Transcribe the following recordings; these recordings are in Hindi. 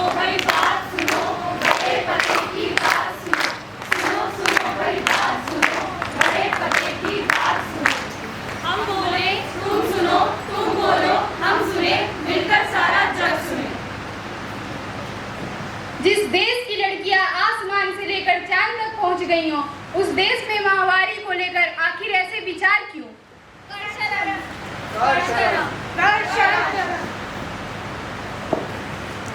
भाई बात सुनो, बड़े पते की बात सुनो, सुनो सुनो भाई बात सुनो, बड़े पते की बात सुनो। हम बोले तुम सुनो, तुम बोलो हम सुने, मिलकर सारा जग सुने। जिस देश की लड़कियां आसमान से लेकर चांद तक पहुंच गई हों, उस देश में माहवारी को लेकर आखिर ऐसे विचार क्यों?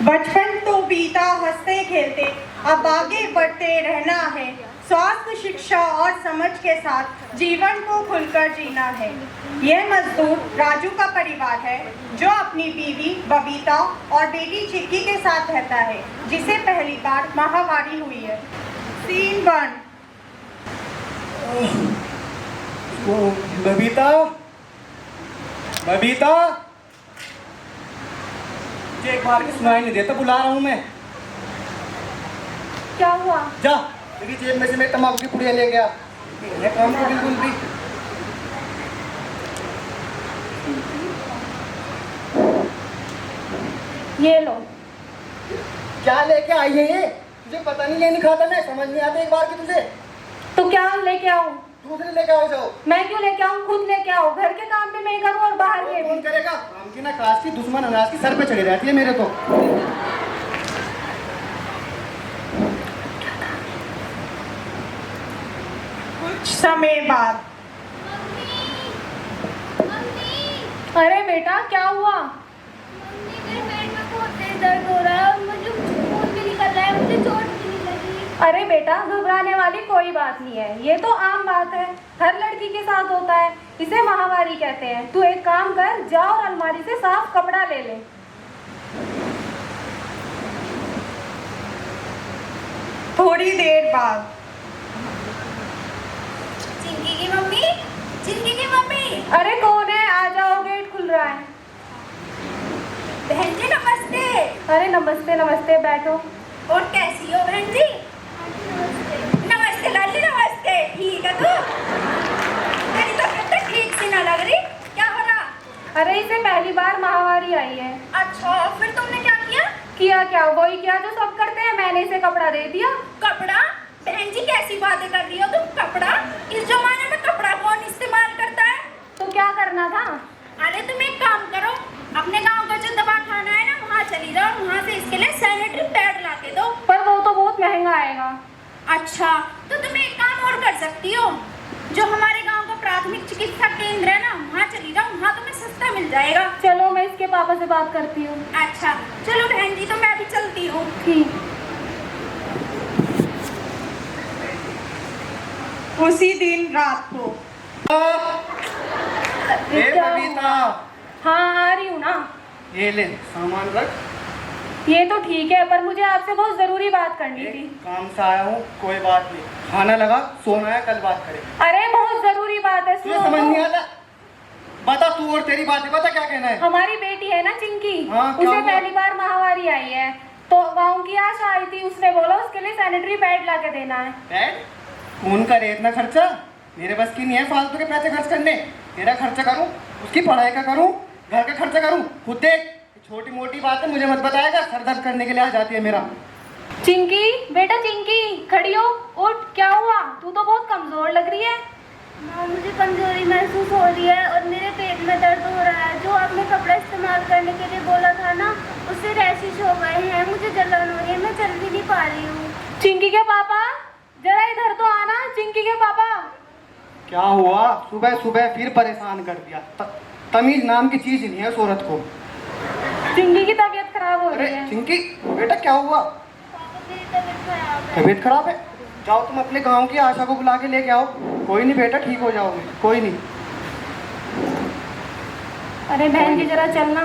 बचपन तो बीता हंसते खेलते, अब आगे बढ़ते रहना है। स्वास्थ्य, शिक्षा और समझ के साथ जीवन को खुलकर जीना है। यह मजदूर राजू का परिवार है, जो अपनी बीवी बबीता और बेटी चिक्की के साथ रहता है, जिसे पहली बार माहवारी हुई है। सीन 1। बबीता, बबीता, मुझे एक बार की सुनाई नहीं देता, बुला रहा हूँ मैं। क्या हुआ? जा, मेरी जेब में से मैं तंबाकू की पुड़िया ले गया। मैं काम को बिल्कुल भी। ये लो। क्या लेके आई है ये? तुझे पता नहीं, ये नहीं खाता मैं, समझ नहीं आता एक बार की तुझे। तो क्या लेके आऊं? दूसरे लेके आओ जाओ। मैं क्यों लेके आऊं? खुद लेके आओ। घर के काम भी मैं करूं और बाहर के कौन भी। करेगा? काम की ना काश की दुश्मन अनाज की सर पे चढ़ी रहती है मेरे तो। कुछ समय बाद। अरे बेटा, क्या हुआ? मेरे पेट में बहुत तेज दर्द हो रहा है और मुझे खून भी निकल रहा है, मुझे चोट भी नहीं लगी। अरे बेटा, घबराने वाली कोई बात नहीं है। ये तो आम बात है, हर लड़की के साथ होता है। इसे माहवारी कहते हैं। तू एक काम कर, जा और अलमारी से साफ कपड़ा ले ले। थोड़ी देर बाद। चिंकी की मम्मी, चिंकी की मम्मी। अरे कौन है? आ जाओ, गेट खुल रहा है। बहन जी नमस्ते। अरे नमस्ते नमस्ते, बैठो। और कैसी हो बहन जी? नमस्ते लाली, नमस्ते। ठीक है तू? तेरी तो तबीयत ठीक सी ना लग रही, क्या हो रहा? अरे इसे पहली बार माहवारी आई है। अच्छा, फिर तुमने क्या किया? किया क्या? वही किया जो सब करते हैं। मैंने इसे कपड़ा दे दिया। कपड़ा? बहन जी कैसी बातें कर रही हो तुम? कपड़ा? इस जमाने में कपड़ा कौन इस्तेमाल करता है? तो क्या करना था? अरे तुम एक काम करो, अपने गांव का जो दवाखाना है ना, वहाँ चली जाओ, वहाँ से इसके लिए सैनिटरी पैड ला के दो। पर वो तो बहुत महंगा आएगा। अच्छा, तो तुम एक काम और कर सकती हो, जो हमारे गांव का प्राथमिक चिकित्सा केंद्र है ना, वहाँ चली जाओ, वहाँ तुम्हें सस्ता मिल जाएगा। चलो, मैं इसके पापा से बात करती हूँ। अच्छा चलो बहन जी, तो मैं भी चलती हूँ। ठीक। उसी दिन रात को। ए क्या बबीता, हाँ, आ रही हूँ ना। ये ले सामान रख। ये तो ठीक है, पर मुझे आपसे बहुत जरूरी बात करनी थी। काम से आया हूँ, कोई बात नहीं। खाना लगा, सोना है, कल बात करें। अरे बहुत जरूरी बात है, तुझे सुनो समझ तो। नहीं आता? बता तू और तेरी बात है, बता क्या कहना है। हमारी बेटी है ना चिंकी, हाँ, क्या उसे हुआ? पहली बार माहवारी आई है, तो गाँव की आशा आई थी, उसने बोला उसके लिए सैनिटरी पैड ला के देना है। पैड? कौन करे इतना खर्चा? मेरे बस की नहीं है फालतू के पैसे खर्च करने। तेरा खर्चा करूँ, उसकी पढ़ाई का करूँ, घर का खर्चा करूँ, खुद देख। छोटी मोटी बात है, मुझे मत बताएगा, सर दर्द करने के लिए आ जाती है मेरा। चिंकी, बेटा चिंकी, खड़ी हो, उठ। क्या हुआ? तू तो बहुत कमजोर लग रही है। माँ, मुझे कमजोरी महसूस हो रही है और मेरे पेट में दर्द हो रहा है। जो आपने कपड़ा इस्तेमाल करने के लिए बोला था ना, उससे रैशेज हो गए हैं, मुझे जलन हो रही है, मैं चल भी नहीं पा रही हूँ। चिंकी के पापा, जरा इधर तो आना। चिंकी के पापा। क्या हुआ? सुबह सुबह फिर परेशान कर दिया। तमीज नाम की चीज नहीं है उस औरत को। चिंकी की तबीयत खराब हो अरे रही है। चिंकी, बेटा क्या हुआ? पापा मेरी तबीयत खराब है। तबीयत खराब है? जाओ तुम अपने गांव की आशा को बुला के लेके आओ। कोई नहीं बेटा, ठीक हो जाओगे, कोई नहीं। अरे बहन जी, जरा चलना।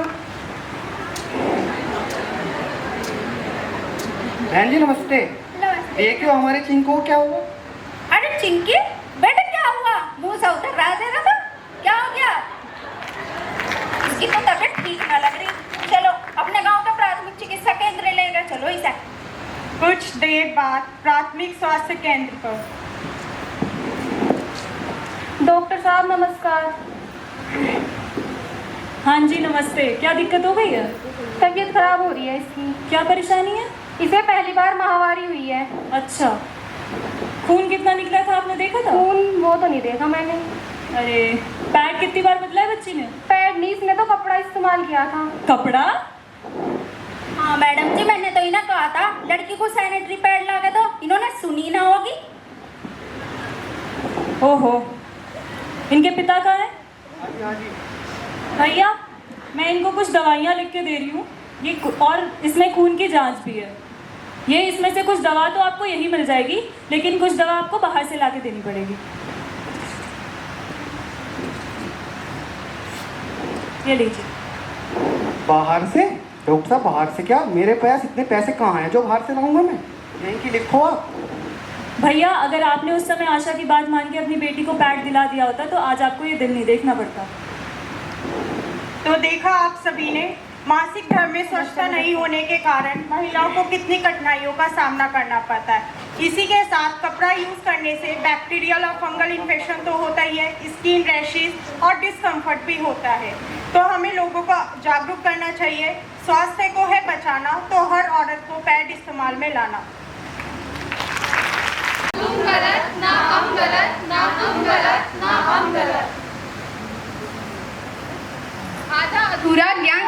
बहन जी नमस्ते। नमस्ते। देखियो हमारे चिंको को क्या हुआ? अरे चिंकी, बेटा क्या हुआ? मुंह से उतर रहा दे रहा था, क्या हो गया? इसकी तो तबीयत ठीक ना लग रही। चलो अपने गांव का प्राथमिक चिकित्सा केंद्र ले गए, चलो इसे। कुछ देर बाद प्राथमिक स्वास्थ्य केंद्र पर। डॉक्टर साहब नमस्कार। हाँ जी नमस्ते, क्या दिक्कत हो गई है? तबीयत खराब हो रही है इसकी। क्या परेशानी है? इसे पहली बार माहवारी हुई है। अच्छा, खून कितना निकला था आपने देखा था? खून वो तो नहीं देखा मैंने। अरे, पैड कितनी बार बदला है बच्ची ने? पैड नहीं, इसने तो कपड़ा इस्तेमाल किया था। कपड़ा? हाँ मैडम जी, मैंने तो इन्हें कहा था लड़की को सैनिटरी पैड ला के दो, इन्होंने सुनी ना होगी। ओहो, इनके पिता कहाँ है? हाँ जी। भैया, मैं इनको कुछ दवाइयाँ लिख के दे रही हूँ, और इसमें खून की जांच भी है। ये इसमें से कुछ दवा तो आपको यही मिल जाएगी, लेकिन कुछ दवा आपको बाहर से ला के देनी पड़ेगी। ये लीजिए। बाहर से? डॉक्टर साहब, बाहर से क्या? मेरे पास इतने पैसे कहाँ हैं जो बाहर से लाऊंगा मैं? यहीं की लिखो आप। भैया, अगर आपने उस समय आशा की बात मान के अपनी बेटी को पैड दिला दिया होता तो आज आपको ये दिन नहीं देखना पड़ता। तो देखा आप सभी ने, मासिक धर्म में स्वच्छता नहीं होने के कारण महिलाओं को कितनी कठिनाइयों का सामना करना पड़ता है। इसी के साथ कपड़ा यूज करने से बैक्टीरियल और फंगल इन्फेक्शन तो होता ही है, स्किन रैशेज और डिस्कम्फर्ट भी होता है। तो हमें लोगों को जागरूक करना चाहिए। स्वास्थ्य को है बचाना, तो हर औरत को पैड इस्तेमाल में लाना। तुम गलत, ना हम गलत, ना तुम गलत, ना हम गलत। आधा अधूरा ज्ञान।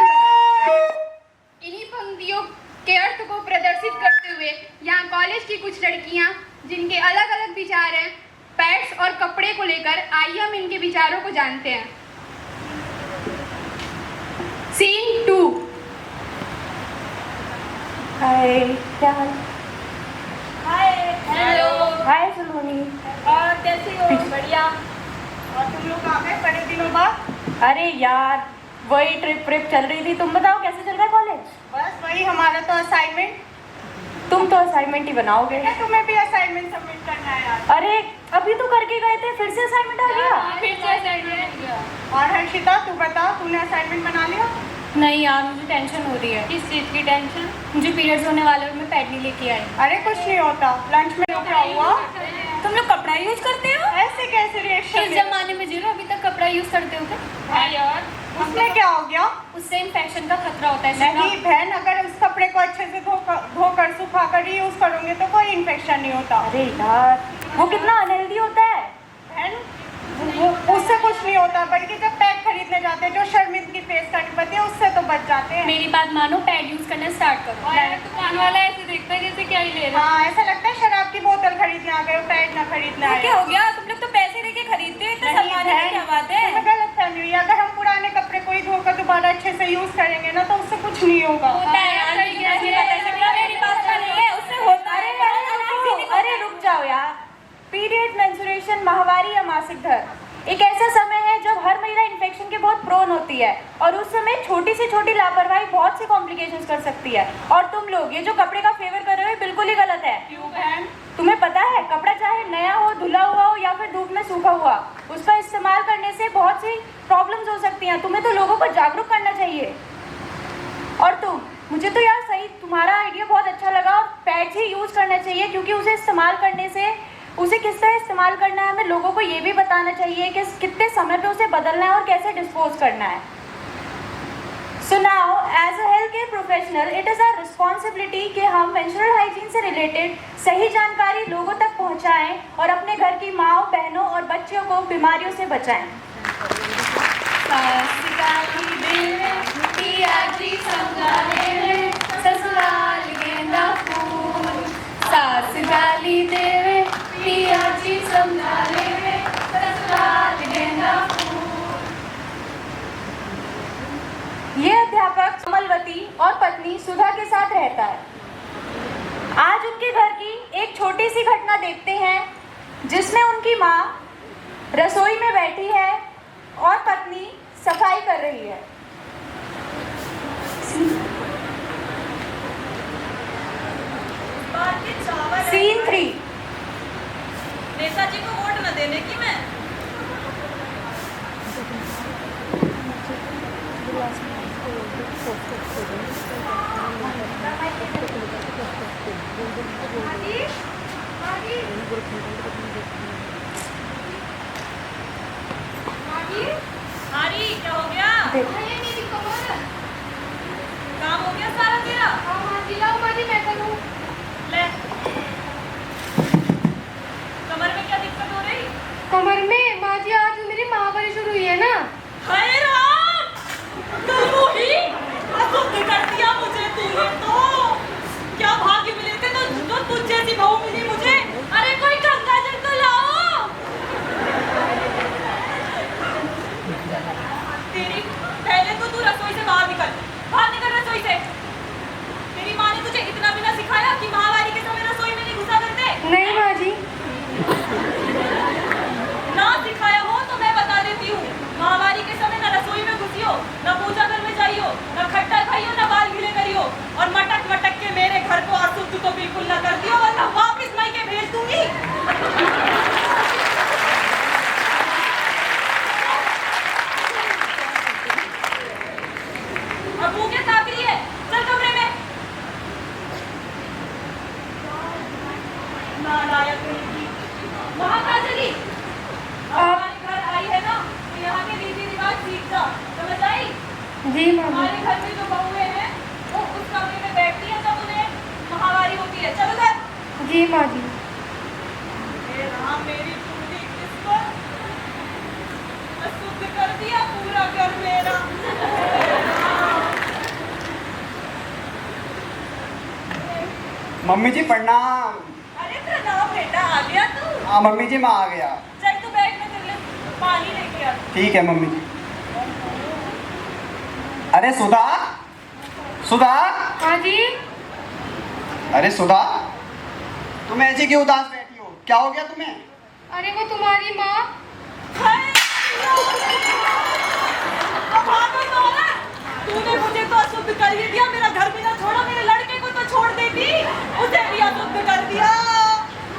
इन्हीं पंक्तियों के अर्थ को प्रदर्शित करते हुए यहाँ कॉलेज की कुछ लड़कियाँ जिनके अलग अलग विचार हैं पैड्स और कपड़े को लेकर, आइए हम इनके विचारों को जानते हैं। सीन 2। हाय, क्या हाल? हाय। हेलो। हाय सलोनी। और कैसी हो? बढ़िया। और तुम लोग आ गए बड़े दिनों बाद? अरे यार, वही ट्रिप चल रही थी। तुम बताओ कैसे चल रहा है कॉलेज? बस वही हमारा तो असाइनमेंट। तुम तो असाइनमेंट ही बनाओगे। तुम्हें भी असाइनमेंट सबमिट करना है यार। अरे अभी तो करके गए थे, फिर से असाइनमेंट आ गया? फिर से असाइनमेंट। और हर्षिता, तू बता, तूने असाइनमेंट बना लिया? नहीं यार, मुझे टेंशन हो रही है। किस चीज़ की टेंशन? मुझे पीरियड्स होने वाले और मैं पैड नहीं लेके आई। अरे कुछ नहीं होता, लंच में क्या हुआ? तुम लोग कपड़ा यूज करते हो? ऐसे कैसे रिएक्शन? इस जमाने में जीरो अभी तक कपड़ा यूज करते हो क्या? हाँ यार। उसमें क्या हो गया? उससे इन्फेक्शन का खतरा होता है। नहीं बहन, अगर उस कपड़े को अच्छे से धोकर सुखाकर ही यूज करोगे तो कोई इन्फेक्शन नहीं होता। अरे यार, वो कितना अनहेल्दी होता है। बहन, उससे कुछ नहीं होता, बल्कि जब पैड खरीदने जाते हैं जो शर्मिंदगी फेस करनी पड़ती है उससे तो बच जाते हैं। मेरी बात मानो, पैड यूज करना स्टार्ट करो। और यार दुकान वाला ऐसे देखता है जैसे क्या ही ले रहा है। हाँ, ऐसा लगता है शराब की बोतल खरीदने आ गए हो, पैड ना खरीदने आए। क्या हो गया? तुम लोग तो पैसे देके खरीदते हो, इतना नहीं सम्मान की क्या बात है? तुम्हें गलत फहमी हुई है। अगर हम पुराने कपड़े को ही धोकर दोबारा अच्छे से यूज करेंगे ना तो उससे कुछ नहीं होगा। होता है यार, लेकिन ऐसी बात ऐसे क्या? मेरी बात का नहीं है, उससे होता है। अरे रुक जाओ यार। पीरियड, मेंस्ट्रुएशन, माहवारी या मासिक धर्म एक ऐसा समय है जब हर महिला इन्फेक्शन के बहुत प्रोन होती है, और उस समय छोटी से छोटी लापरवाही बहुत से कॉम्प्लिकेशंस कर सकती है। और तुम लोग ये जो कपड़े का फेवर कर रहे हो बिल्कुल ही गलत है। क्यों बहन? तुम्हें पता है, कपड़ा चाहे नया हो, धुला हुआ हो या फिर धूप में सूखा हुआ, उसका इस्तेमाल करने से बहुत सी प्रॉब्लम्स हो सकती हैं। तुम्हें तो लोगों को जागरूक करना चाहिए। और मुझे तो यार सही तुम्हारा आइडिया बहुत अच्छा लगा, और पैड्स ही यूज करना चाहिए, क्योंकि उसे इस्तेमाल करने से उसे किस तरह इस्तेमाल करना है हमें लोगों को ये भी बताना चाहिए कि कितने समय पे उसे बदलना है और कैसे डिस्पोज करना है। So now as a health care professional it is our responsibility कि हम मेंस्ट्रुअल हाइजीन से रिलेटेड सही जानकारी लोगों तक पहुंचाएं और अपने घर की माँओं, बहनों और बच्चियों को बीमारियों से बचाएं। ससुराल गेंदा फूल, सास गाली देवे, पिया जी समझा लेवे, ससुराल गेंदा फूल। ये अध्यापक कमलवती और पत्नी सुधा के साथ रहता है। आज उनके घर की एक छोटी सी घटना देखते हैं, जिसमें उनकी माँ रसोई में बैठी है और पत्नी सफाई कर रही है। सीन 3। नेताजी को वोट न देने की मैं। क्या हो गया? काम हो गया सारा तेरा? कमर में माँ जी, आज मेरी महावारी शुरू हुई है ना। हाय राम, ही अशुद्ध कर दिया मुझे तूने तो। क्या भाग्य मिले थे तो तुझ जैसी बहू मिली मुझे। अरे कोई गंगा जल तो लाओ। तेरी पहले तो तू रसोई से बाहर निकल रसोई से। तेरी माँ ने तुझे इतना भी ना सिखाया कि महावारी के समय रसोई में नहीं घुसा करते। नहीं माँ जी। ना सिखाया हो तो मैं बता देती हूँ, महावारी के समय ना रसोई में घुसियो, ना पूजा घर में जाइयो, ना खट्टा खाइयो, ना बाल गीले करियो, और मटक मटक के मेरे घर को अशुद्ध तो बिल्कुल ना कर दियो, वरना वापिस मायके भेज दूंगी। अब मुंह के ताक रही है, चल कमरे में। नालायक लड़की, वहाँ कहाँ चली? हमारे घर आई है ना, तो यहाँ के रीति रिवाज सीख जा, समझ आई? जी माँ जी। हमारे घर में जो बहुएं हैं, वो उस कमरे में बैठती हैं जब उन्हें महावारी होती है। चलो घर। जी माँ जी। हे राम, मेरी पूरी किस्मत अशुद्ध कर दिया पूरा घर मेरा। मम्मी जी प्रणाम। अरे प्रणाम बेटा, आ गया तू? हाँ मम्मी जी मैं आ गया। चल तू बैठ, मैं तेरे लिए पानी लेके आ। ठीक है मम्मी जी। अरे सुधा, सुधा। हाँ जी। अरे सुधा, तुम ऐसे क्यों उदास बैठी हो? क्या हो गया तुम्हें? अरे वो तुम्हारी माँ। तूने मुझे तो अशुद्ध कर ही दिया, मेरा घर भी ना छोड़ा, मेरे लड़के को तो छोड़ देती, उसे भी अशुद्ध कर दिया।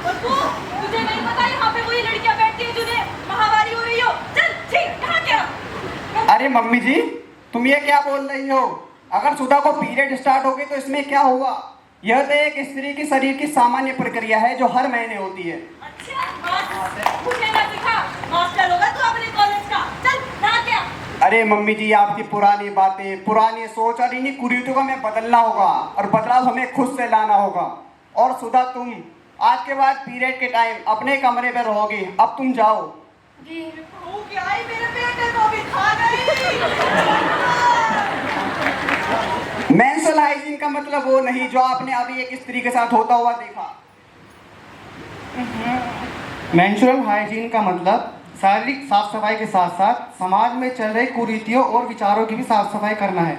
और तुझे नहीं पता यहाँ पे वही लड़कियां बैठती है जिन्हें महावारी हो रही हो। चल ठीक, यहाँ क्या? अरे मम्मी जी तुम ये क्या बोल रही हो? अगर सुधा को पीरियड स्टार्ट हो गई तो इसमें क्या हुआ? यह तो एक स्त्री की शरीर की सामान्य प्रक्रिया है जो हर महीने होती है। अच्छा, मुझे ना सिखा, मास्टर होगा तू अपने कॉलेज का। चल यहाँ क्या? अरे मम्मी जी आपकी पुरानी बातें, पुरानी सोच और इन्हीं कुरीतियों को हमें बदलना होगा और बदलाव हमें खुद से लाना होगा। और सुधा तुम आज के बाद पीरियड के टाइम अपने कमरे में रहोगे, अब तुम जाओ। जी। भूख आई मेरे बेटे को भी खा गई। मेंस्ट्रुअल हाइजीन का मतलब वो नहीं जो आपने अभी एक स्त्री के साथ होता हुआ देखा। मेंस्ट्रुअल हाइजीन का मतलब शारीरिक साफ सफाई के साथ साथ समाज में चल रही कुरीतियों और विचारों की भी साफ सफाई करना है।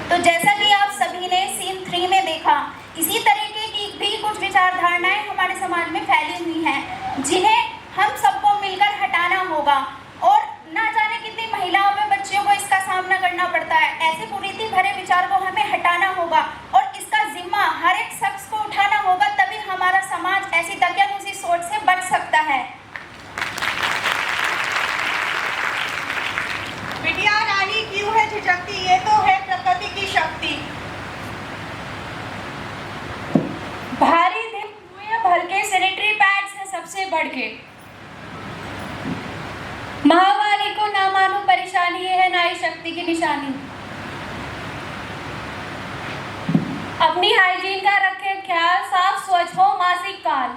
तो जैसा कि आप सभी ने सीन 3 में देखा, इसी तरीके की भी कुछ विचारधारणाएं हमारे समाज में फैली हुई हैं, जिन्हें हम सबको मिलकर हटाना होगा। और ना जाने कितनी महिलाओं में बच्चियों को इसका सामना करना पड़ता है। ऐसे कुरीति भरे विचार को हमें हटाना होगा और इसका जिम्मा हर एक शख्स को उठाना होगा, तभी हमारा समाज ऐसी दकियानूसी सोच से बच सकता है। बिटिया रानी क्यों है झिझकती? ये तो है प्रकृति की शक्ति। भारी दिन हुए अब हल्के सैनिटरी पैड्स हैं सबसे बढ़ के। महावारी को ना मानो परेशानी, ये है नारी शक्ति की निशानी। अपनी हाइजीन का रखें ख्याल, साफ स्वच्छ हो मासिक काल।